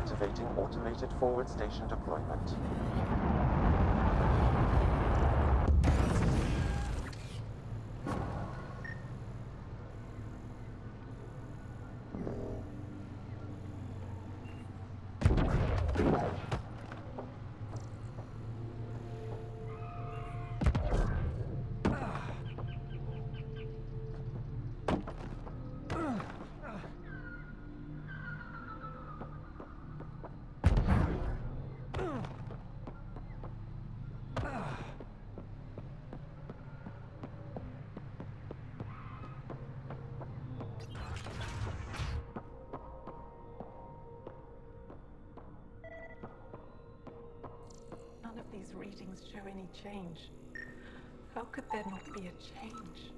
Activating automated forward station deployment. None of these readings show any change. How could there not be a change?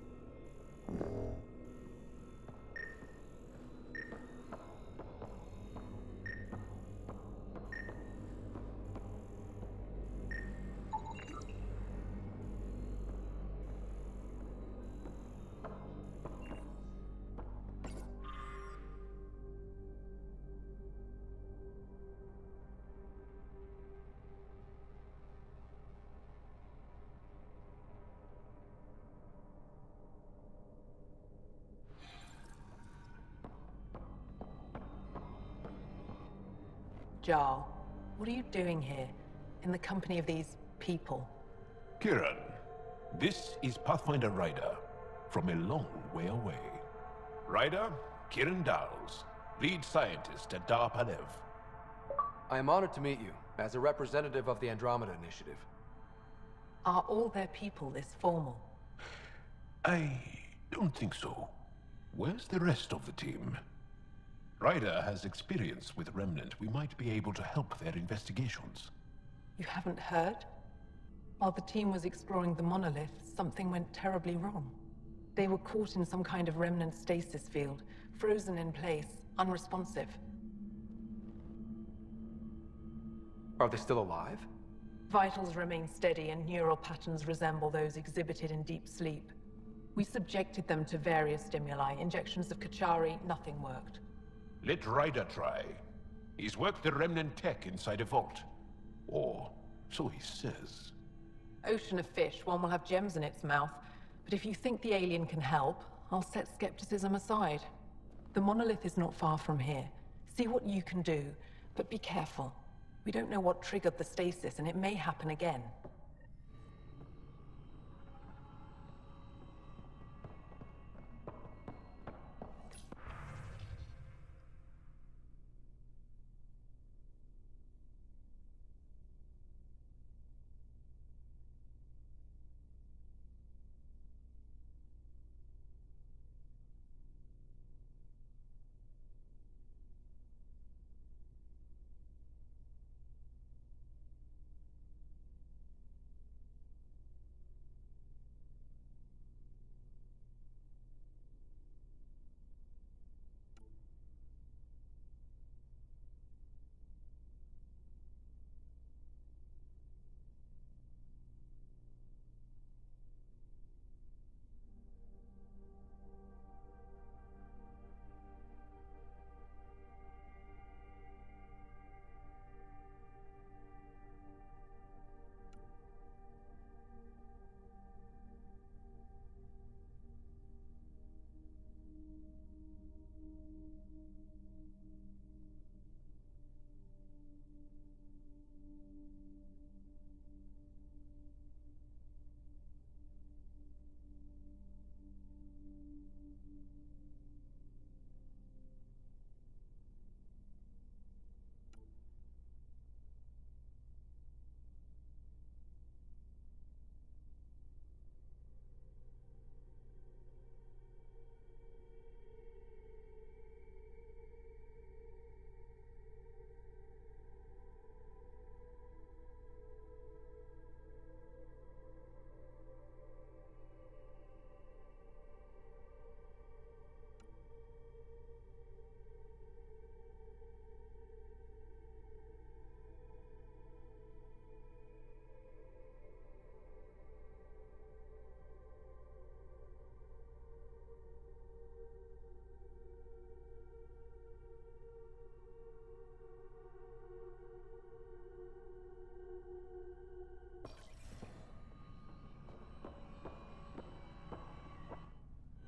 Jarl, what are you doing here, in the company of these people? Kiran, this is Pathfinder Ryder, from a long way away. Ryder, Kiran Dowles, lead scientist at Dar Palev. I am honored to meet you, as a representative of the Andromeda Initiative. Are all their people this formal? I don't think so. Where's the rest of the team? Ryder has experience with Remnant. We might be able to help their investigations. You haven't heard? While the team was exploring the monolith, something went terribly wrong. They were caught in some kind of Remnant stasis field, frozen in place, unresponsive. Are they still alive? Vitals remain steady and neural patterns resemble those exhibited in deep sleep. We subjected them to various stimuli, injections of Kachari, nothing worked. Let Ryder try. He's worked the Remnant tech inside a vault. Or so he says. Ocean of fish, one will have gems in its mouth. But if you think the alien can help, I'll set skepticism aside. The monolith is not far from here. See what you can do, but be careful. We don't know what triggered the stasis, and it may happen again.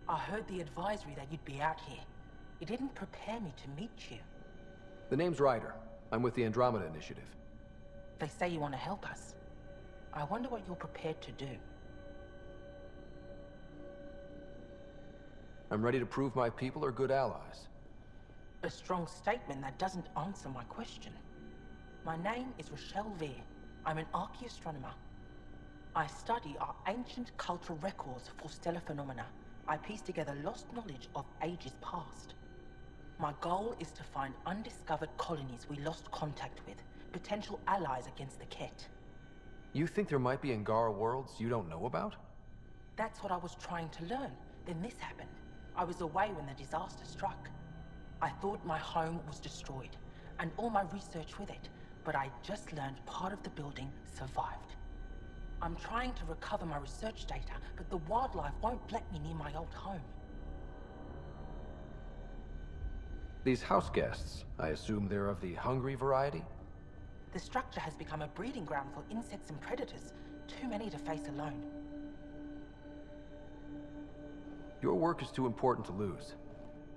I heard the advisory that you'd be out here. It didn't prepare me to meet you. The name's Ryder. I'm with the Andromeda Initiative. They say you want to help us. I wonder what you're prepared to do. I'm ready to prove my people are good allies. A strong statement that doesn't answer my question. My name is Rochelle Veer. I'm an archaeoastronomer. I study our ancient cultural records for stellar phenomena. I piece together lost knowledge of ages past. My goal is to find undiscovered colonies we lost contact with, potential allies against the Ket. You think there might be Angara worlds you don't know about? That's what I was trying to learn. Then this happened. I was away when the disaster struck. I thought my home was destroyed, and all my research with it, but I just learned part of the building survived. I'm trying to recover my research data, but the wildlife won't let me near my old home. These house guests, I assume they're of the hungry variety? The structure has become a breeding ground for insects and predators, too many to face alone. Your work is too important to lose.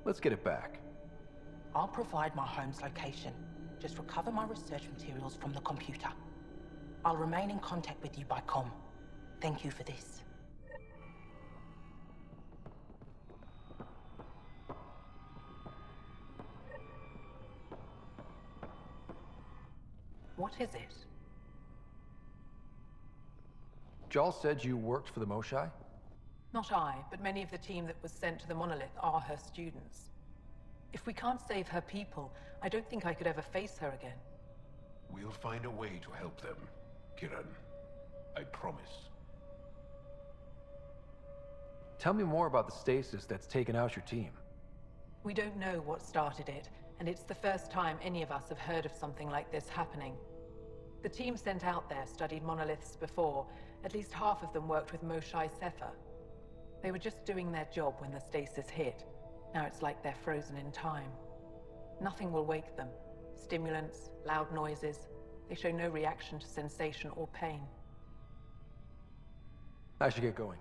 Let's get it back. I'll provide my home's location. Just recover my research materials from the computer. I'll remain in contact with you by comm. Thank you for this. What is it? Jal said you worked for the Moshai? Not I, but many of the team that was sent to the monolith are her students. If we can't save her people, I don't think I could ever face her again. We'll find a way to help them, Kiran. I promise. Tell me more about the stasis that's taken out your team. We don't know what started it, and it's the first time any of us have heard of something like this happening. The team sent out there studied monoliths before. At least half of them worked with Moshai Sefer. They were just doing their job when the stasis hit. Now it's like they're frozen in time. Nothing will wake them. Stimulants, loud noises. They show no reaction to sensation or pain. I should get going.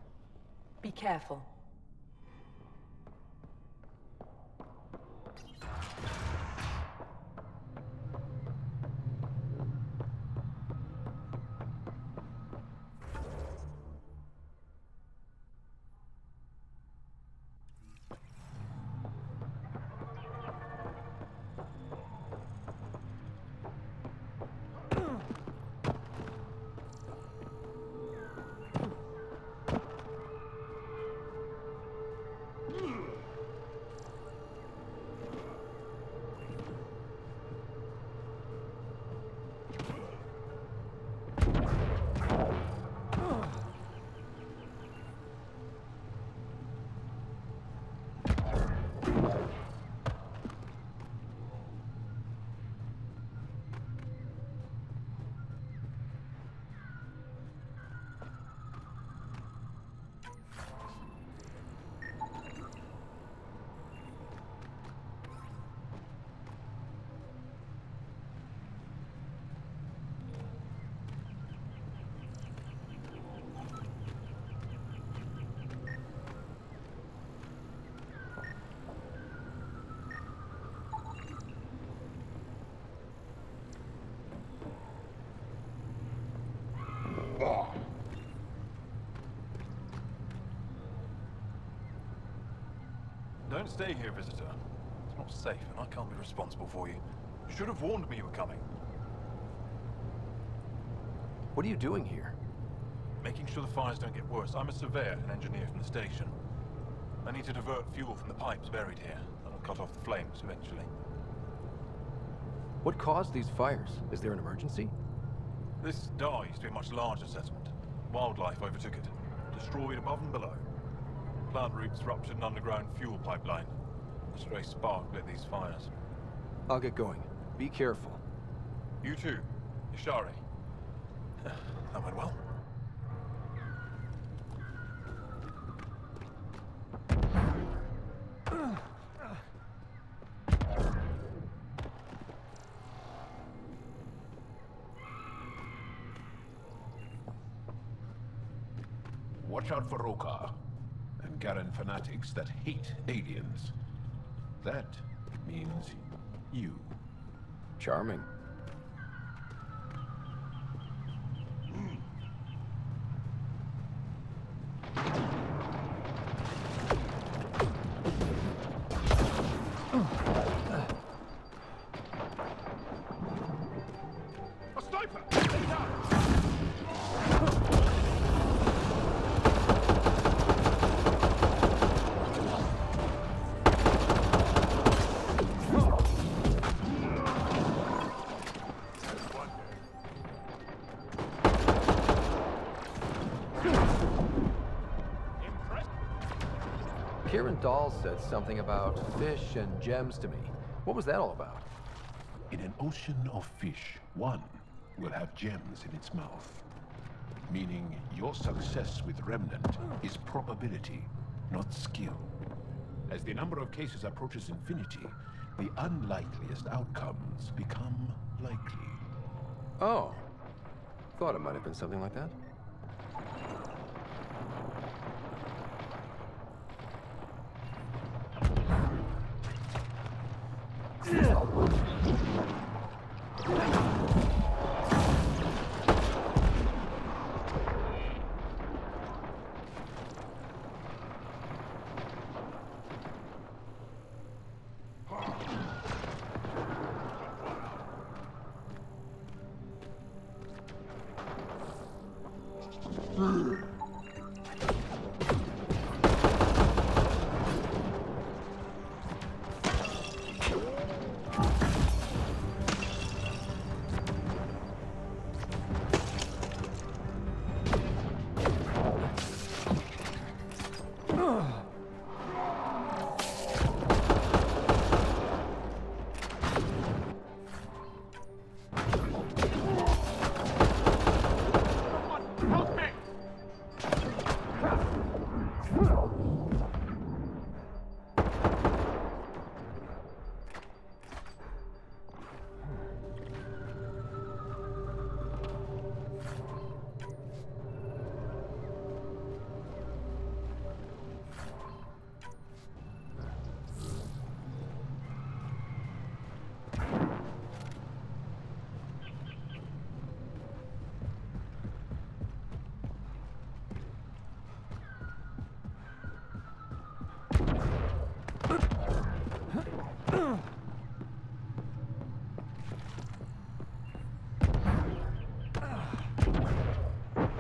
Be careful. Don't stay here, visitor. It's not safe, and I can't be responsible for you. You should have warned me you were coming. What are you doing here? Making sure the fires don't get worse. I'm a surveyor and engineer from the station. I need to divert fuel from the pipes buried here. That'll cut off the flames eventually. What caused these fires? Is there an emergency? This Dar used to be a much larger settlement. Wildlife overtook it, destroyed above and below. Plant roots ruptured an underground fuel pipeline. A stray spark lit these fires. I'll get going. Be careful. You too, Ishari. That went well. Watch out for Roka. and Garen fanatics that hate aliens. That means you. Charming. A sniper! Dahl said something about fish and gems to me. What was that all about? In an ocean of fish, one will have gems in its mouth. Meaning your success with Remnant is probability, not skill. As the number of cases approaches infinity, the unlikeliest outcomes become likely. Oh. Thought it might have been something like that.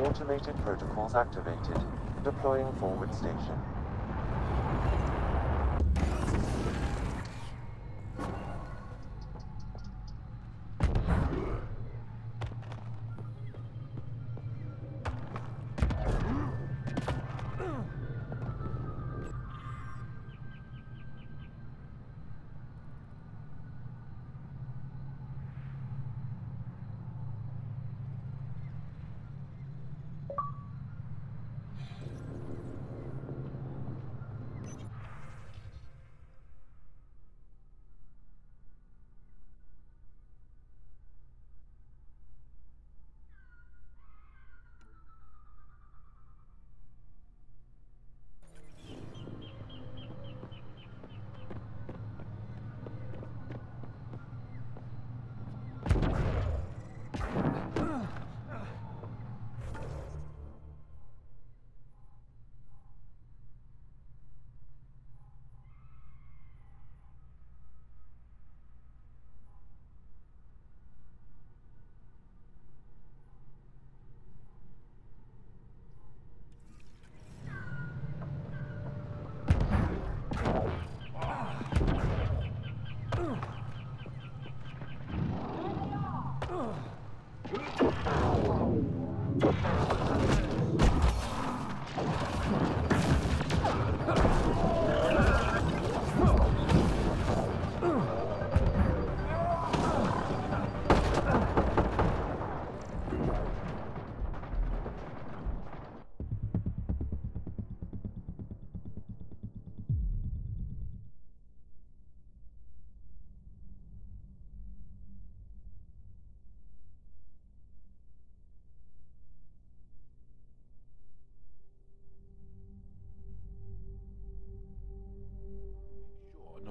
Automated protocols activated. Deploying forward station.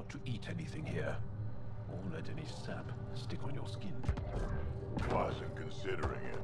not to eat anything here, or let any sap stick on your skin. Wasn't considering it.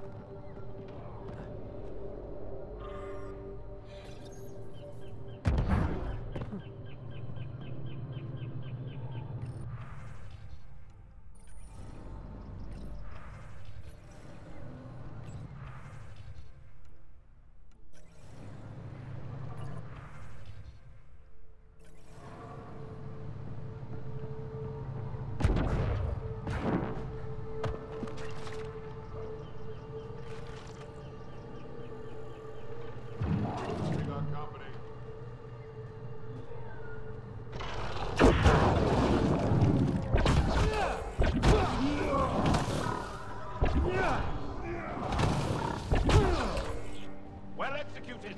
Well executed!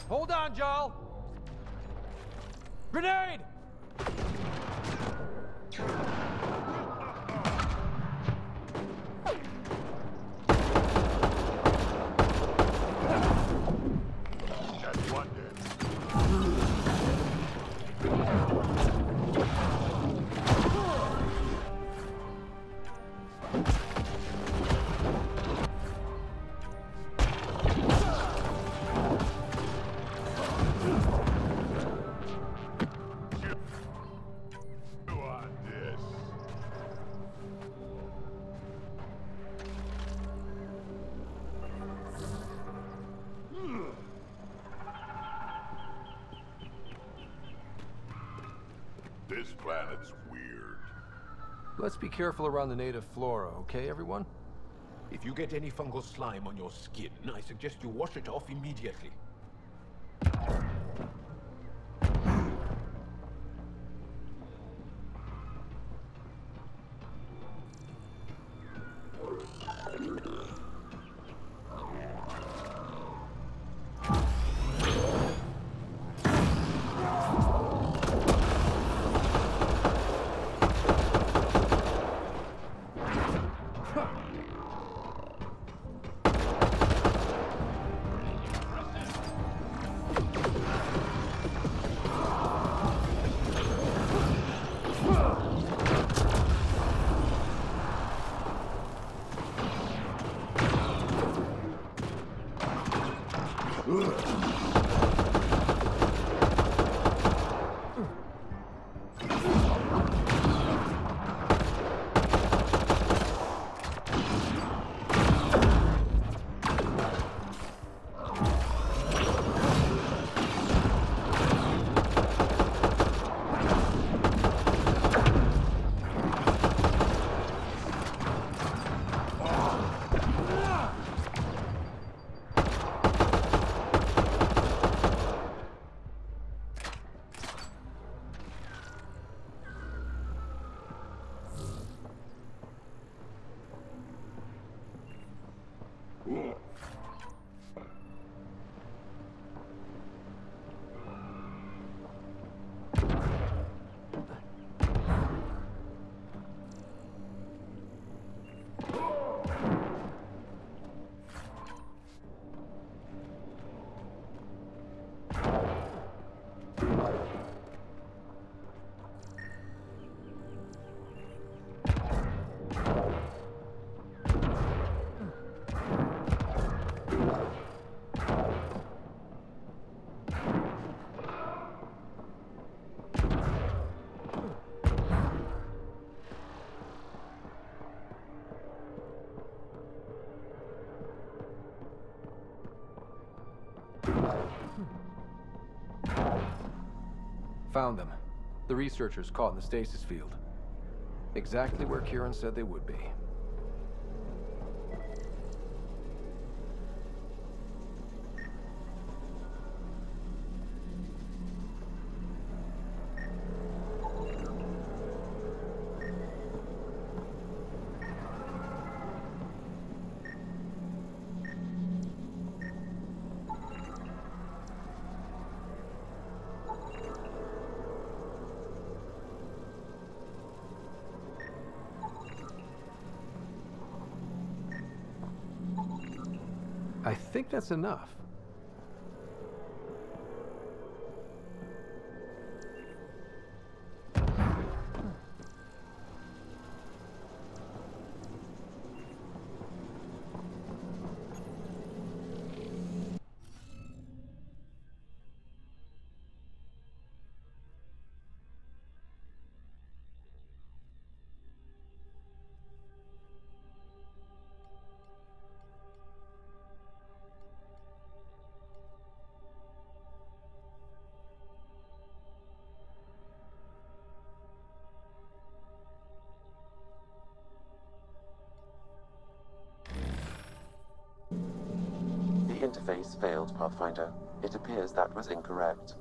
Hold on, Jarl! Grenade! That's one dead. You on this. This planet's weird. Let's be careful around the native flora, okay, everyone? If you get any fungal slime on your skin, I suggest you wash it off immediately. Found them. The researchers caught in the stasis field. Exactly where Kieran said they would be. I think that's enough. The interface failed, Pathfinder. It appears that was incorrect.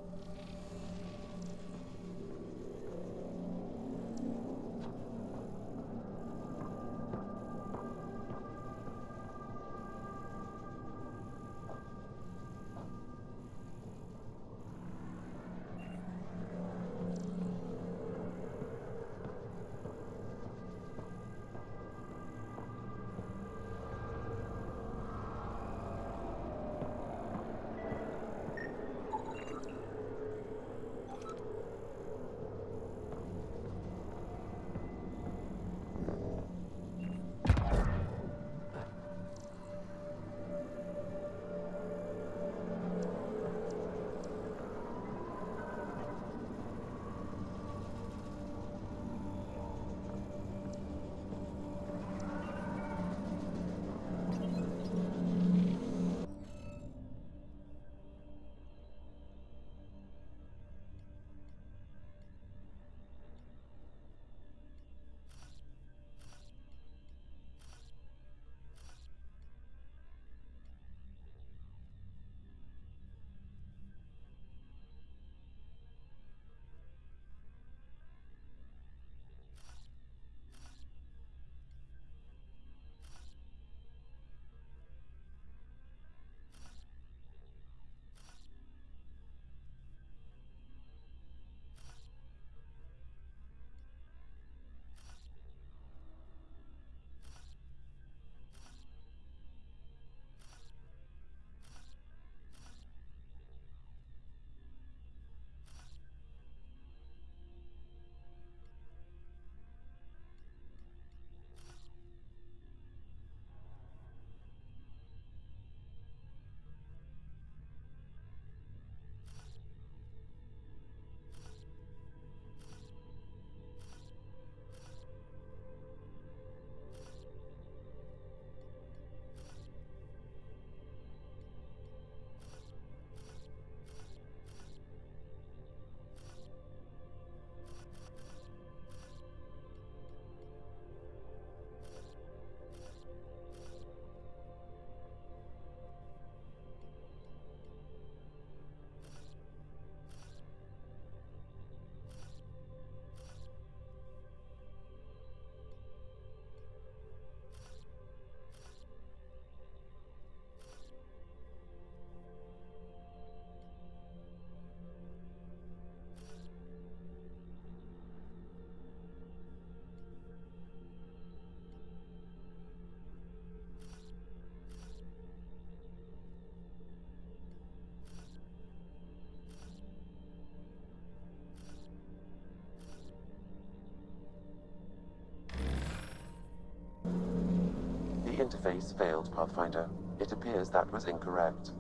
The interface failed, Pathfinder. It appears that was incorrect.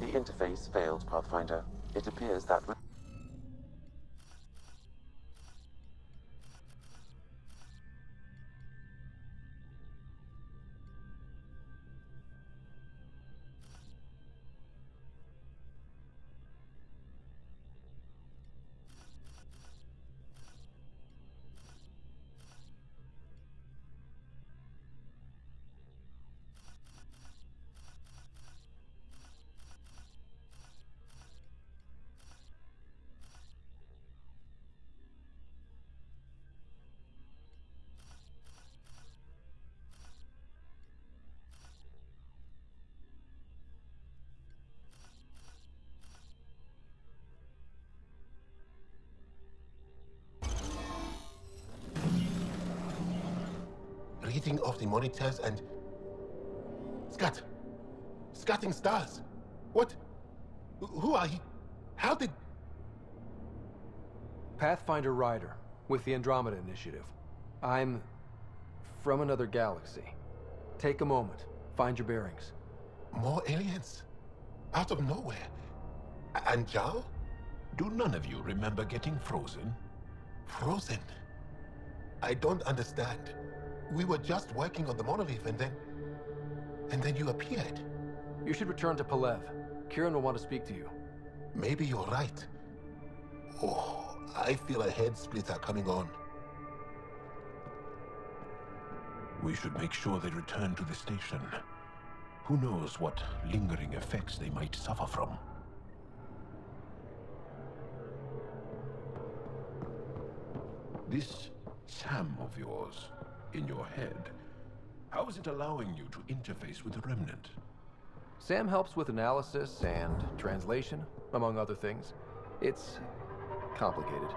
The interface failed, Pathfinder. It appears that... Reading of the monitors and... Scatting stars. What? Who are you? How did... Pathfinder Rider, with the Andromeda Initiative. I'm... from another galaxy. Take a moment. Find your bearings. More aliens? Out of nowhere? And Zhao? Do none of you remember getting frozen? Frozen? I don't understand. We were just working on the monolith and then you appeared. You should return to Palev. Kieran will want to speak to you. Maybe you're right. Oh, I feel a head splitter coming on. We should make sure they return to the station. Who knows what lingering effects they might suffer from. This Sam of yours, in your head, how is it allowing you to interface with the Remnant? Sam helps with analysis and translation, among other things. It's complicated.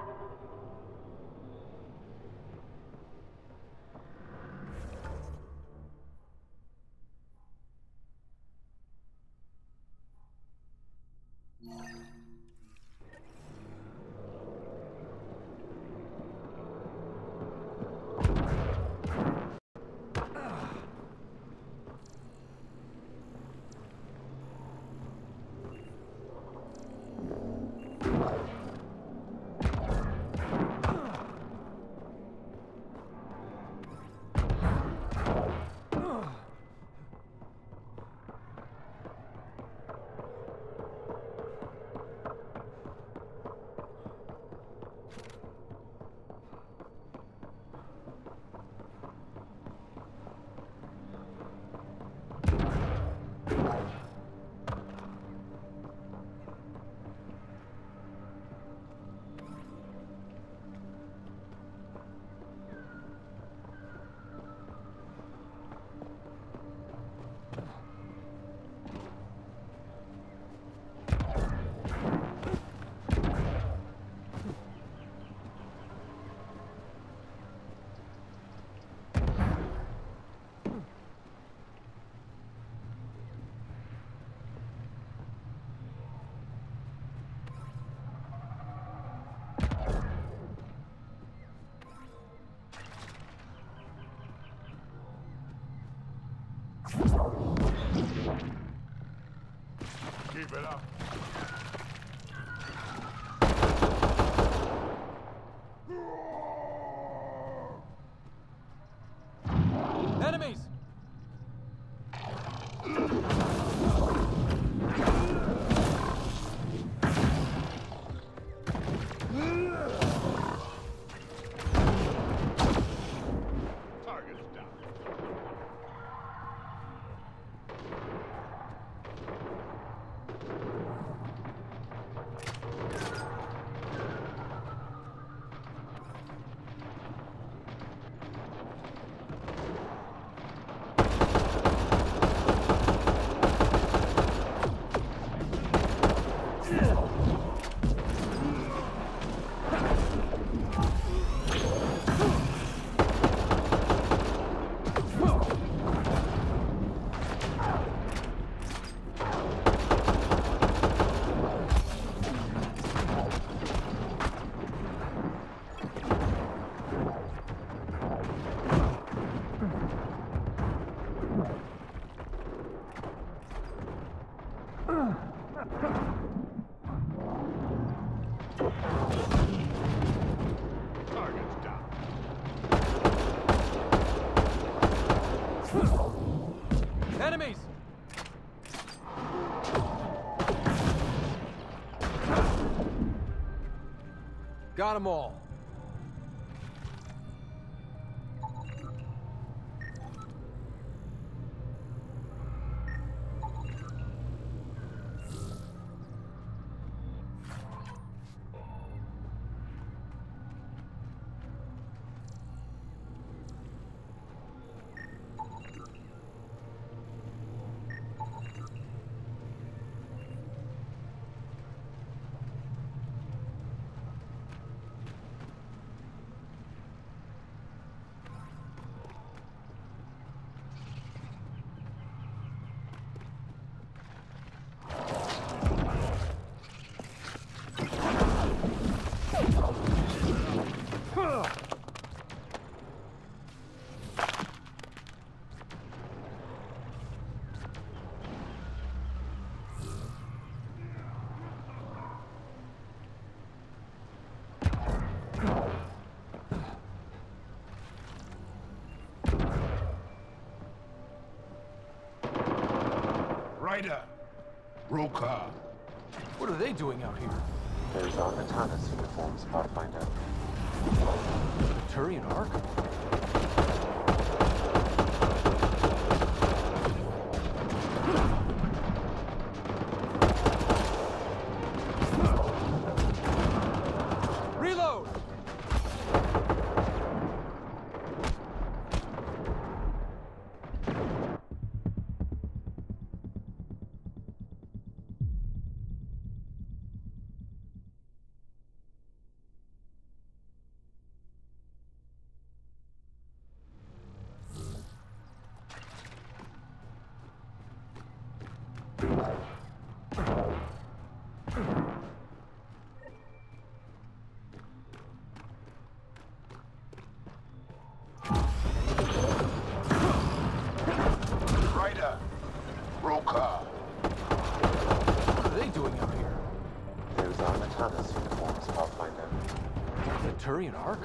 Keep it up. Enemies! Target is down. Enemies! Got them all. Ryder! Roka! What are they doing out here? Those are Natana's uniforms, Pathfinder. The Turian Ark? Reload! Ryder! Roka! What are they doing out here? Those are Natana's uniforms, Pathfinder. The Turian Ark?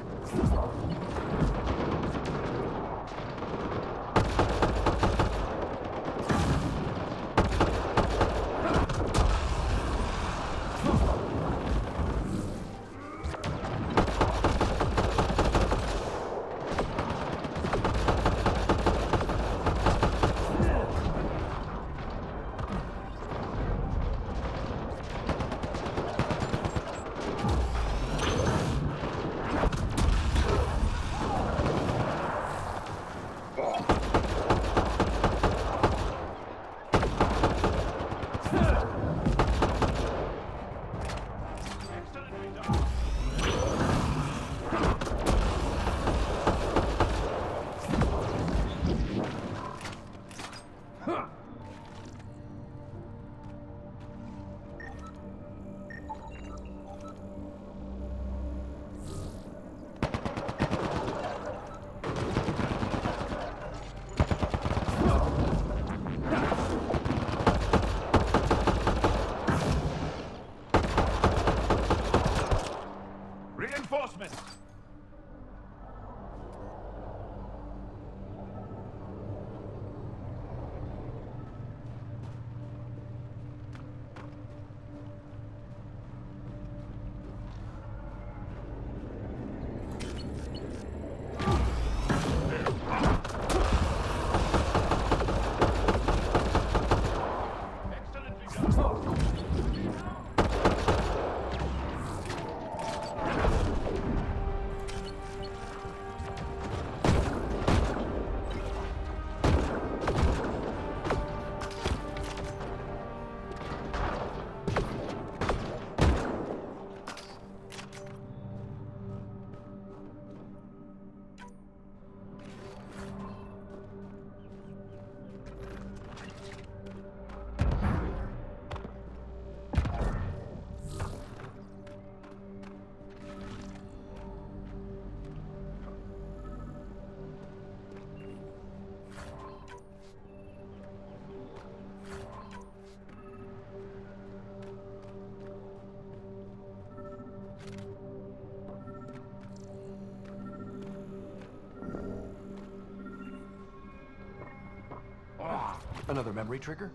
Another memory trigger?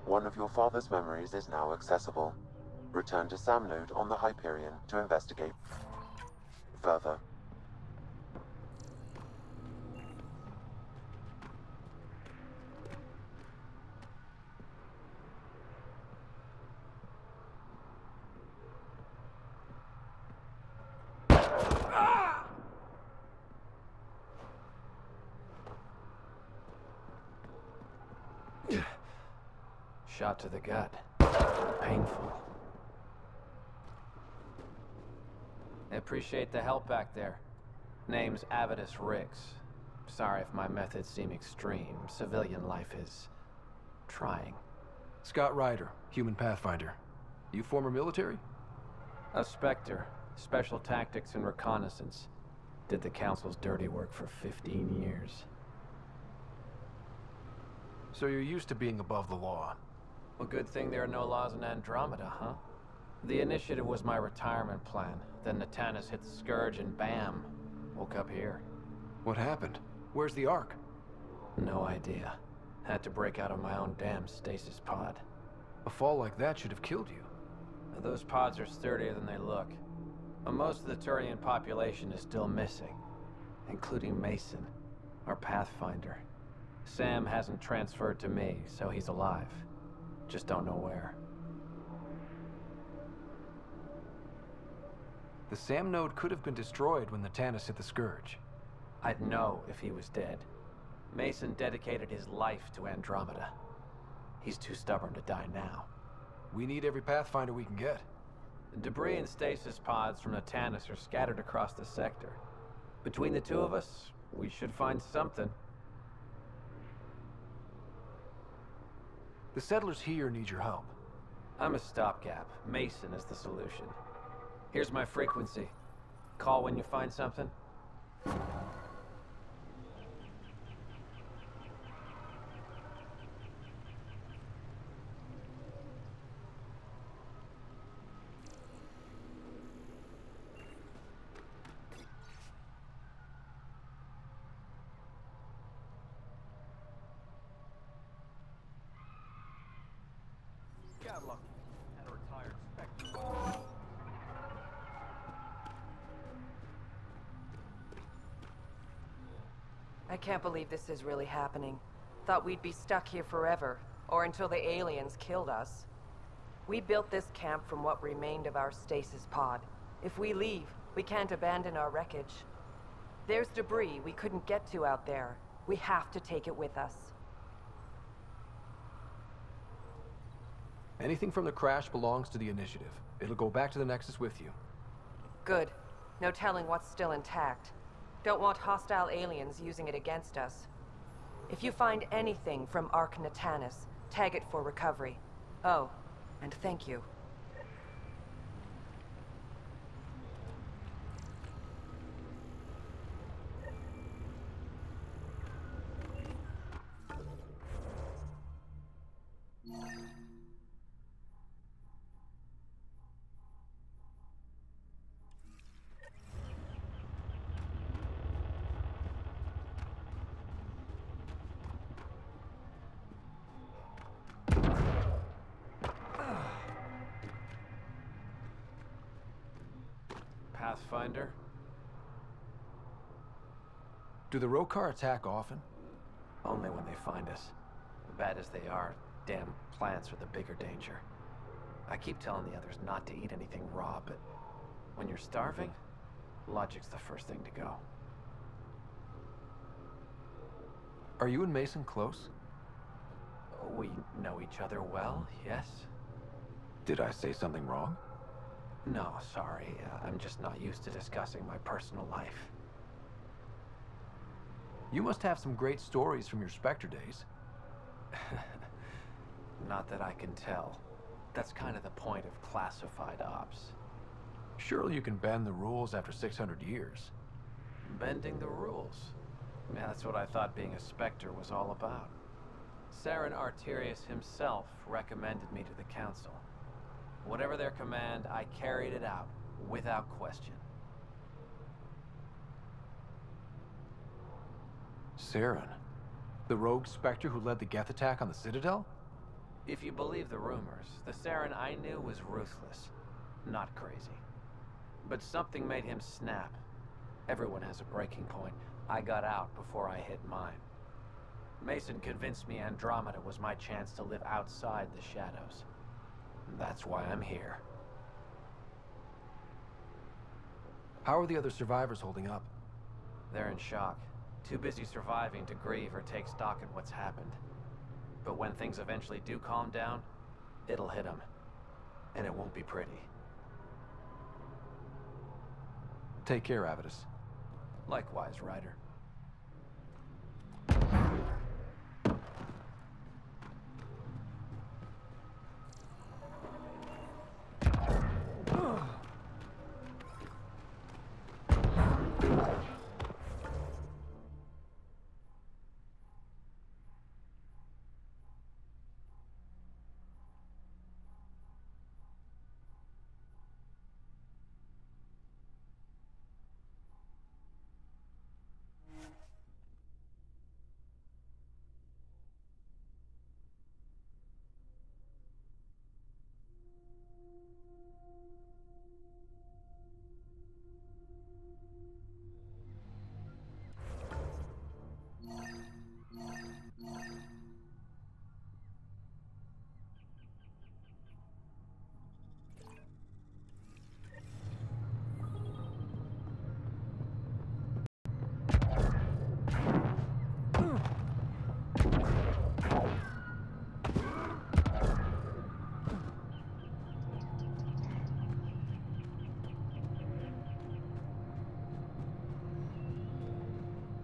One of your father's memories is now accessible. Return to Sam Node on the Hyperion to investigate further. Shot to the gut. Painful. I appreciate the help back there. Name's Avidus Rix. Sorry if my methods seem extreme. Civilian life is trying. Scott Ryder, human pathfinder. You former military? A Spectre. Special tactics and reconnaissance. Did the Council's dirty work for 15 years. So you're used to being above the law. Well, good thing there are no laws in Andromeda, huh? The initiative was my retirement plan. Then Natanus hit the Scourge and bam, woke up here. What happened? Where's the Ark? No idea. Had to break out of my own damn stasis pod. A fall like that should have killed you. Those pods are sturdier than they look. But most of the Turian population is still missing, including Mason, our pathfinder. Sam hasn't transferred to me, so he's alive. Just don't know where. The Sam node could have been destroyed when the Natanus hit the Scourge. I'd know if he was dead. Mason dedicated his life to Andromeda. He's too stubborn to die now. We need every Pathfinder we can get. The debris and stasis pods from Natanus are scattered across the sector. Between the two of us, we should find something. The settlers here need your help. I'm a stopgap. Mason is the solution. Here's my frequency. Call when you find something. Got lucky. And a retired Spectre. I can't believe this is really happening. Thought we'd be stuck here forever, or until the aliens killed us. We built this camp from what remained of our stasis pod. If we leave, we can't abandon our wreckage. There's debris we couldn't get to out there. We have to take it with us. Anything from the crash belongs to the Initiative. It'll go back to the Nexus with you. Good. No telling what's still intact. Don't want hostile aliens using it against us. If you find anything from Ark Natanus, tag it for recovery. Oh, and thank you. Pathfinder? Do the Rokar attack often? Only when they find us. Bad as they are, damn plants are the bigger danger. I keep telling the others not to eat anything raw, but when you're starving, logic's the first thing to go. Are you and Mason close? We know each other well, yes? Did I say something wrong? No, sorry. I'm just not used to discussing my personal life. You must have some great stories from your Spectre days. Not that I can tell. That's kind of the point of classified ops. Surely you can bend the rules after 600 years. Bending the rules? Yeah, that's what I thought being a Spectre was all about. Saren Arterius himself recommended me to the Council. Whatever their command, I carried it out, without question. Saren. The rogue Spectre who led the Geth attack on the Citadel? If you believe the rumors, the Saren I knew was ruthless, not crazy. But something made him snap. Everyone has a breaking point. I got out before I hit mine. Mason convinced me Andromeda was my chance to live outside the shadows. That's why I'm here. How are the other survivors holding up? They're in shock. Too busy surviving to grieve or take stock in what's happened. But when things eventually do calm down, it'll hit them. And it won't be pretty. Take care, Avidus. Likewise, Ryder.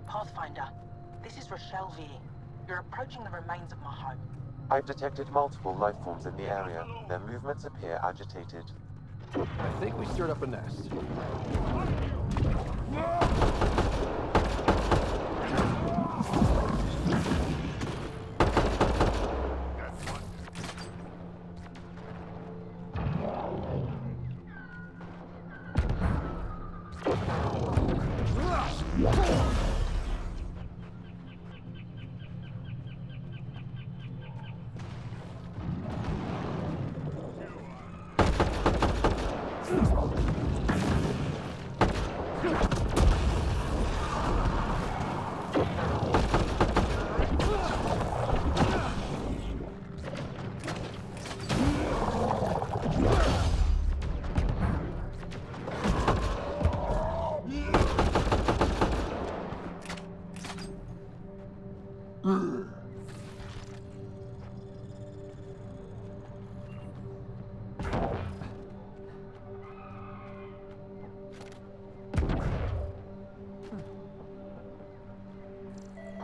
Pathfinder, this is Rochelle V. You're approaching the remains of my home. I've detected multiple life forms in the area. Their movements appear agitated. I think we stirred up a nest.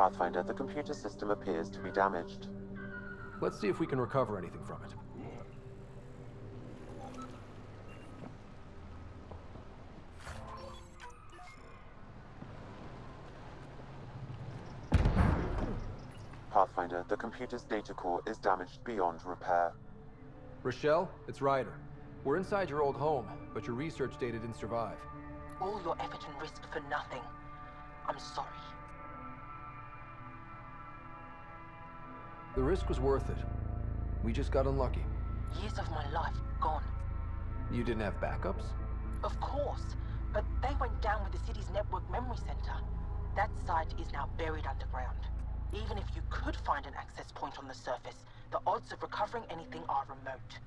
Pathfinder, the computer system appears to be damaged. Let's see if we can recover anything from it. Pathfinder, the computer's data core is damaged beyond repair. Rochelle, it's Ryder. We're inside your old home, but your research data didn't survive. All your effort and risk for nothing. I'm sorry. The risk was worth it. We just got unlucky. Years of my life gone. You didn't have backups? Of course, but they went down with the city's network memory center. That site is now buried underground. Even if you could find an access point on the surface, the odds of recovering anything are remote.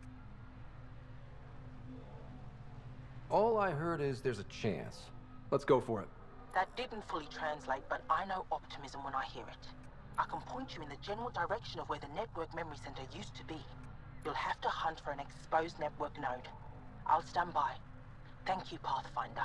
All I heard is there's a chance. Let's go for it. That didn't fully translate, but I know optimism when I hear it. I can point you in the general direction of where the network memory center used to be. You'll have to hunt for an exposed network node. I'll stand by. Thank you, Pathfinder.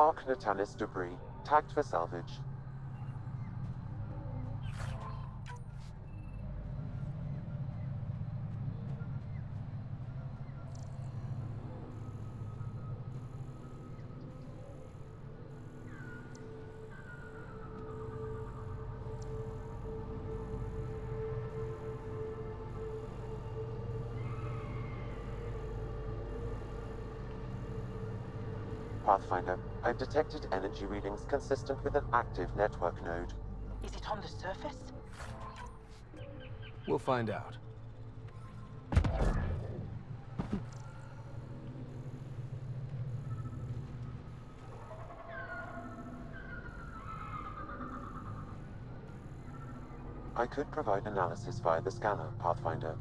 Arc Natalis debris, tagged for salvage. Pathfinder, I've detected energy readings consistent with an active network node. Is it on the surface? We'll find out. I could provide analysis via the scanner, Pathfinder.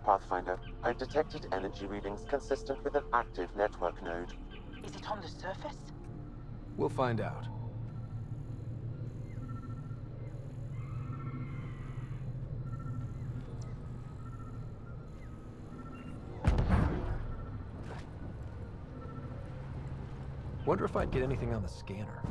Pathfinder, I've detected energy readings consistent with an active network node. Is it on the surface? We'll find out. Wonder if I'd get anything on the scanner.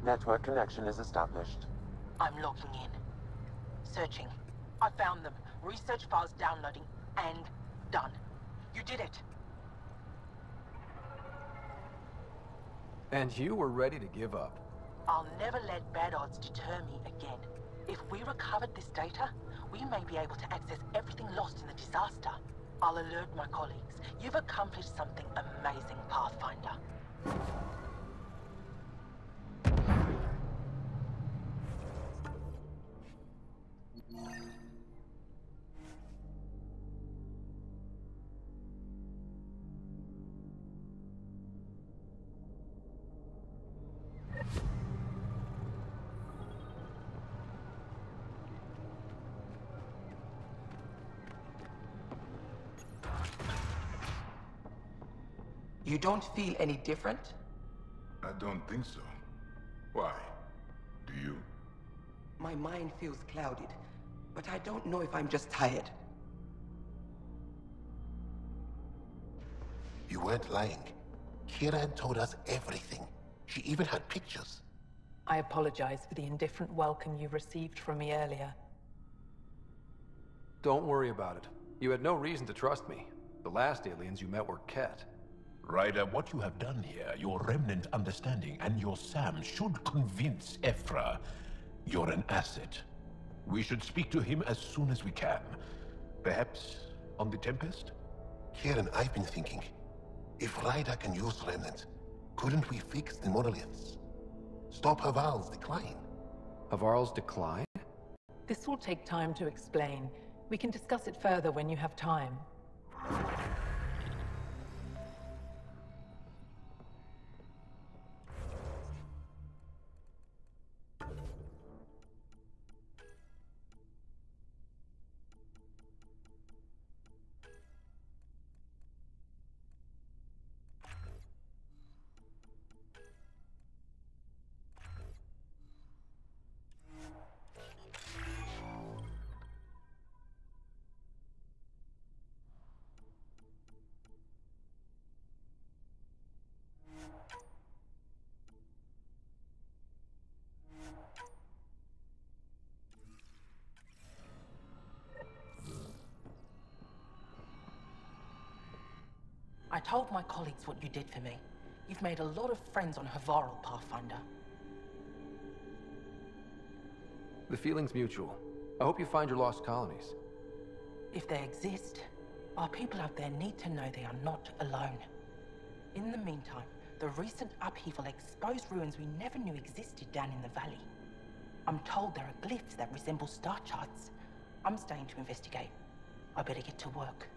Network connection is established. I'm logging in. Searching. I found them. Research files downloading. And done. You did it. And you were ready to give up. I'll never let bad odds deter me again. If we recovered this data, we may be able to access everything lost in the disaster. I'll alert my colleagues. You've accomplished something amazing, Pathfinder. You don't feel any different? I don't think so. Why? Do you? My mind feels clouded, but I don't know if I'm just tired. You weren't lying. Kira had told us everything. She even had pictures. I apologize for the indifferent welcome you received from me earlier. Don't worry about it. You had no reason to trust me. The last aliens you met were Ket. Ryder, what you have done here, your remnant understanding and your Sam should convince Ephra you're an asset. We should speak to him as soon as we can. Perhaps on the Tempest? Kieran, I've been thinking, if Ryder can use remnants, couldn't we fix the monoliths? Stop Havarl's decline? Havarl's decline? This will take time to explain. We can discuss it further when you have time. I told my colleagues what you did for me. You've made a lot of friends on Havarl, Pathfinder. The feeling's mutual. I hope you find your lost colonies. If they exist, our people out there need to know they are not alone. In the meantime, the recent upheaval exposed ruins we never knew existed down in the valley. I'm told there are glyphs that resemble star charts, I'm staying to investigate. I better get to work.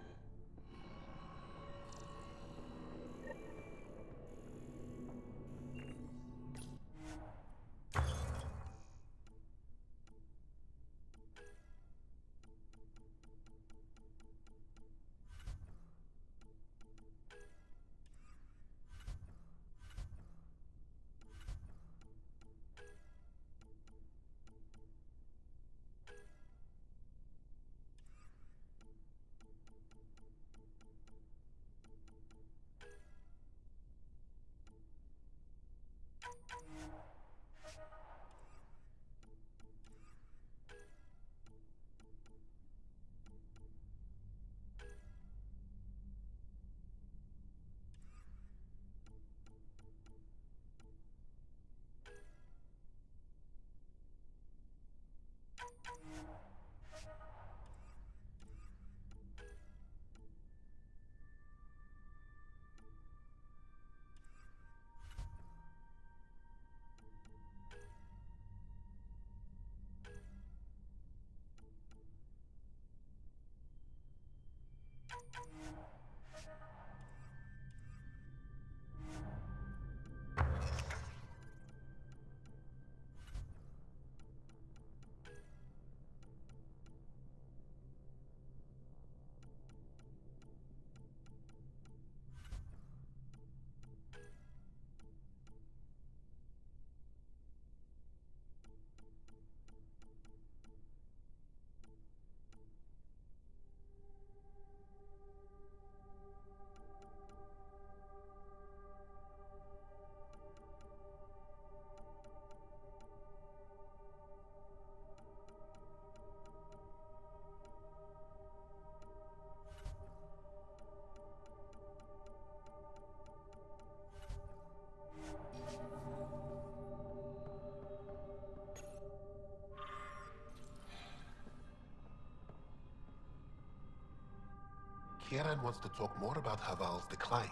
Kieran wants to talk more about Havarl's decline.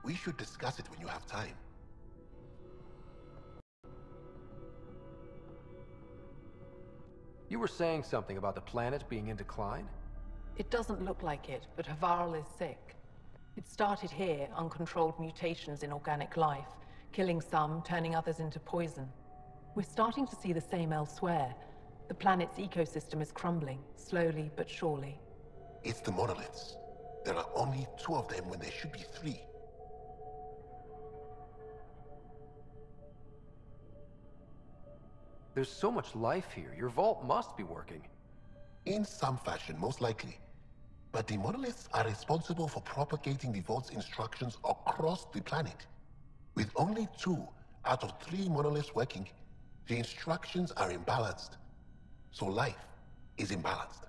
We should discuss it when you have time. You were saying something about the planet being in decline? It doesn't look like it, but Havarl is sick. It started here, uncontrolled mutations in organic life, killing some, turning others into poison. We're starting to see the same elsewhere. The planet's ecosystem is crumbling, slowly but surely. It's the monoliths. There are only 2 of them when there should be 3. There's so much life here. Your vault must be working. In some fashion, most likely. But the monoliths are responsible for propagating the vault's instructions across the planet. With only 2 out of 3 monoliths working, the instructions are imbalanced. So life is imbalanced.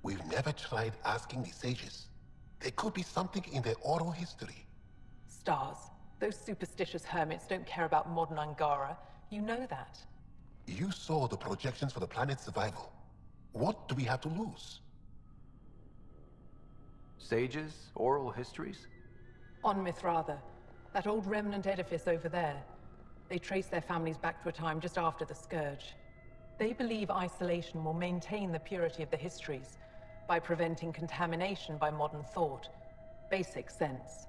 We've never tried asking the sages. There could be something in their oral history. Stars. Those superstitious hermits don't care about modern Angara. You know that. You saw the projections for the planet's survival. What do we have to lose? Sages? Oral histories? On Mithratha, that old remnant edifice over there. They trace their families back to a time just after the Scourge. They believe isolation will maintain the purity of the histories by preventing contamination by modern thought. Basic sense.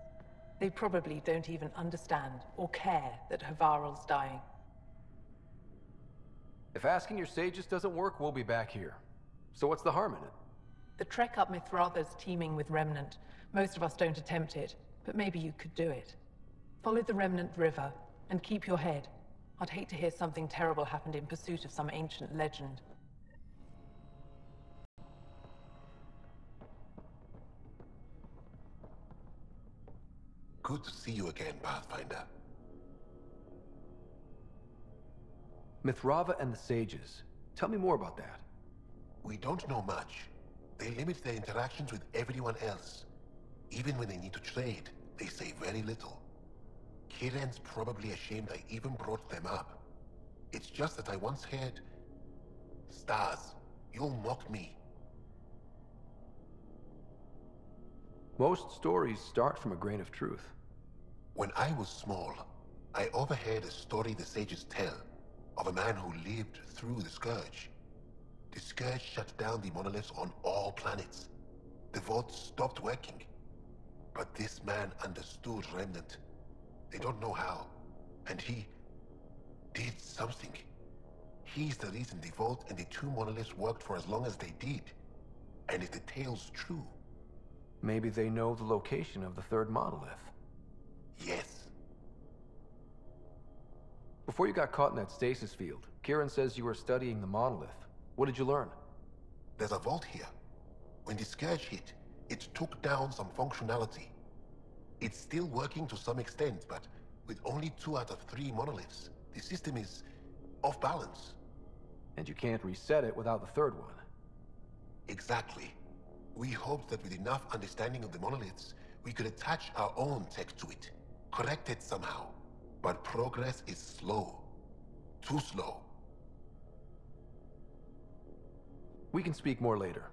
They probably don't even understand or care that Havarl's dying. If asking your sages doesn't work, we'll be back here. So what's the harm in it? The trek up Mithratha's teeming with Remnant. Most of us don't attempt it, but maybe you could do it. Follow the Remnant River, and keep your head. I'd hate to hear something terrible happened in pursuit of some ancient legend. Good to see you again, Pathfinder. Mithratha and the sages. Tell me more about that. We don't know much. They limit their interactions with everyone else. Even when they need to trade, they say very little. Kieran's probably ashamed I even brought them up. It's just that I once heard... Stars, you'll mock me. Most stories start from a grain of truth. When I was small, I overheard a story the sages tell of a man who lived through the Scourge. The Scourge shut down the monoliths on all planets. The vaults stopped working. But this man understood Remnant. They don't know how. And he did something. He's the reason the vault and the two monoliths worked for as long as they did. And if the tale's true... Maybe they know the location of the third monolith. Yes. Before you got caught in that stasis field, Kieran says you were studying the monolith. What did you learn? There's a vault here. When the Scourge hit, it took down some functionality. It's still working to some extent, but with only 2 out of 3 monoliths, the system is off balance. And you can't reset it without the third one. Exactly. We hoped that with enough understanding of the monoliths, we could attach our own tech to it, correct it somehow. But progress is slow. Too slow. We can speak more later.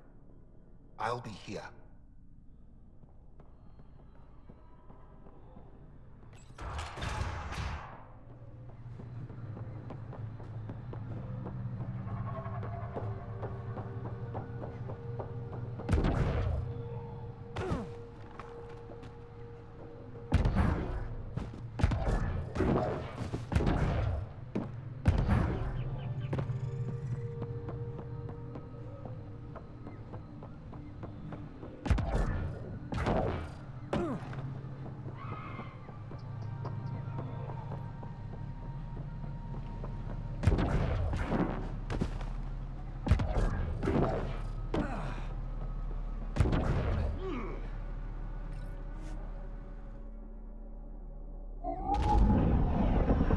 I'll be here.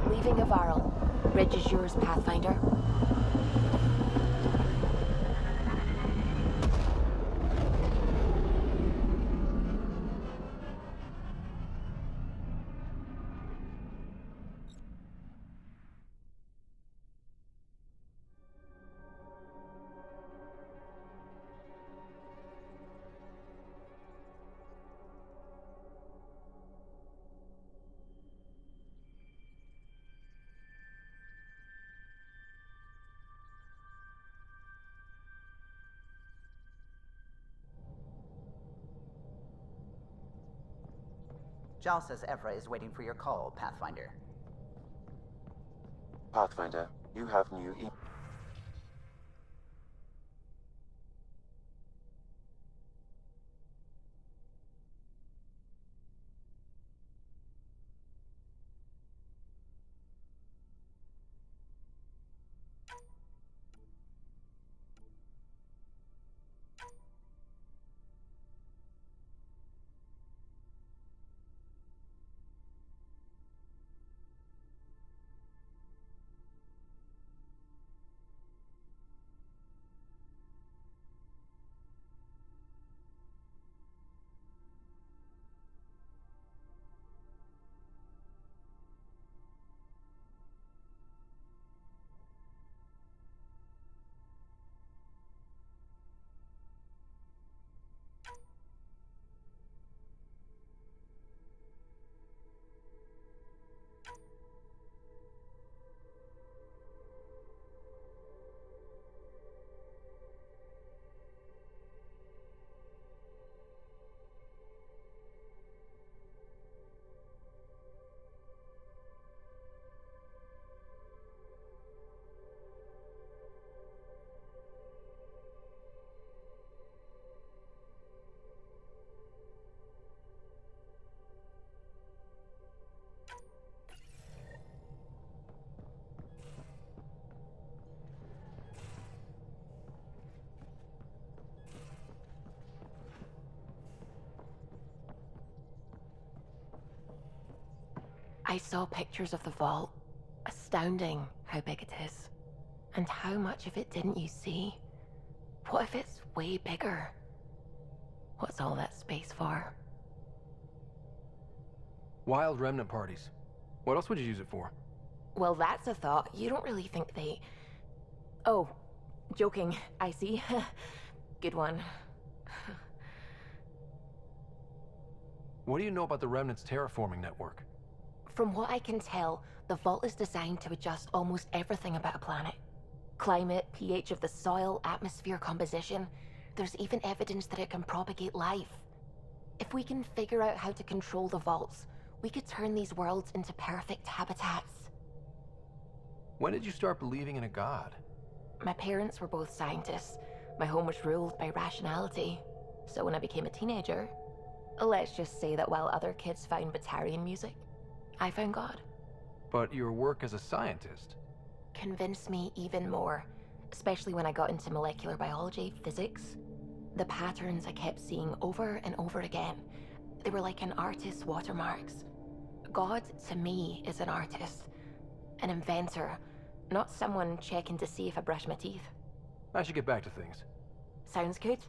Leaving Havarl. Bridge is yours, Pathfinder. Jal says Evra is waiting for your call, Pathfinder. Pathfinder, you have new I saw pictures of the vault. Astounding how big it is. And how much of it didn't you see? What if it's way bigger? What's all that space for? Wild remnant parties. What else would you use it for? Well, that's a thought. You don't really think they... Oh, joking. I see. Good one. What do you know about the Remnant's terraforming network? From what I can tell, the vault is designed to adjust almost everything about a planet. Climate, pH of the soil, atmosphere composition. There's even evidence that it can propagate life. If we can figure out how to control the vaults, we could turn these worlds into perfect habitats. When did you start believing in a god? My parents were both scientists. My home was ruled by rationality. So when I became a teenager, let's just say that while other kids found Batarian music, I found God. But your work as a scientist? Convinced me even more, especially when I got into molecular biology, physics. The patterns I kept seeing over and over again, they were like an artist's watermarks. God, to me, is an artist, an inventor, not someone checking to see if I brush my teeth. I should get back to things. Sounds good.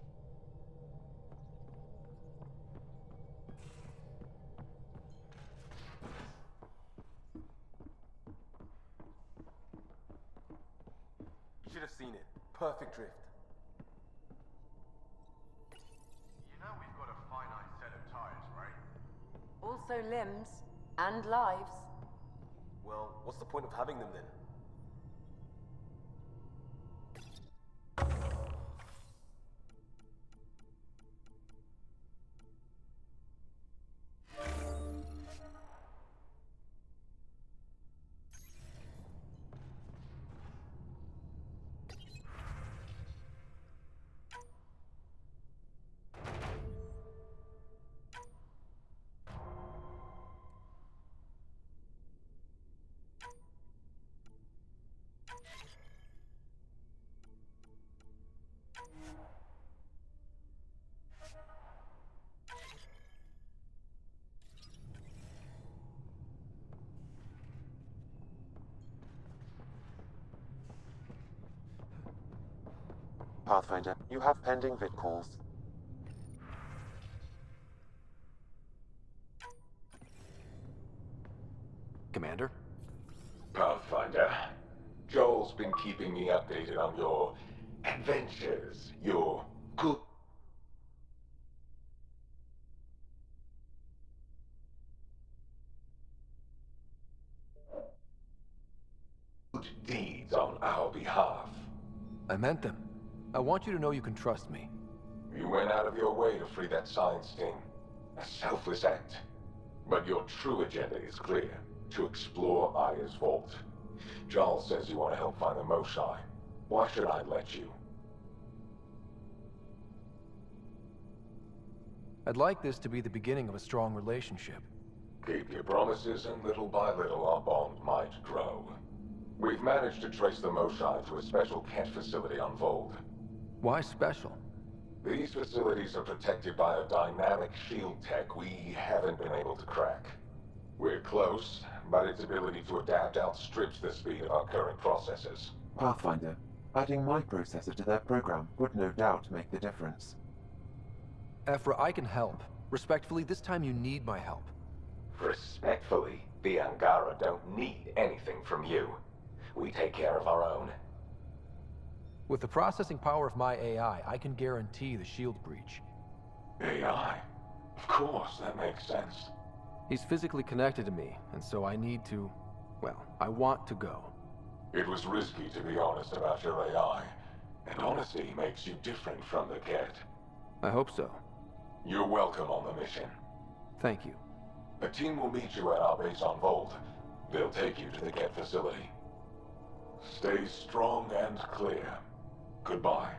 You should have seen it. Perfect drift. You know we've got a finite set of tires, right? Also limbs and lives. Well, what's the point of having them then? Pathfinder, you have pending vid calls. Commander? Pathfinder, Joel's been keeping me updated on your adventures, your good deeds on our behalf. I meant them. I want you to know you can trust me. You went out of your way to free that science team. A selfless act. But your true agenda is clear. To explore Aya's vault. Joel says you want to help find the Mosai. Why should I let you? I'd like this to be the beginning of a strong relationship. Keep your promises, and little by little our bond might grow. We've managed to trace the Mosai to a special cat facility on Vold. Why special? These facilities are protected by a dynamic shield tech we haven't been able to crack. We're close, but its ability to adapt outstrips the speed of our current processors. Pathfinder, adding my processor to their program would no doubt make the difference. Ephra, I can help. Respectfully, this time you need my help. Respectfully, the Angara don't need anything from you. We take care of our own. With the processing power of my AI, I can guarantee the shield breach. AI? Of course, that makes sense. He's physically connected to me, and so I need to... well, I want to go. It was risky to be honest about your AI, and honesty makes you different from the cat. I hope so. You're welcome on the mission. Thank you. A team will meet you at our base on Vold. They'll take you to the cat facility. Stay strong and clear. Goodbye.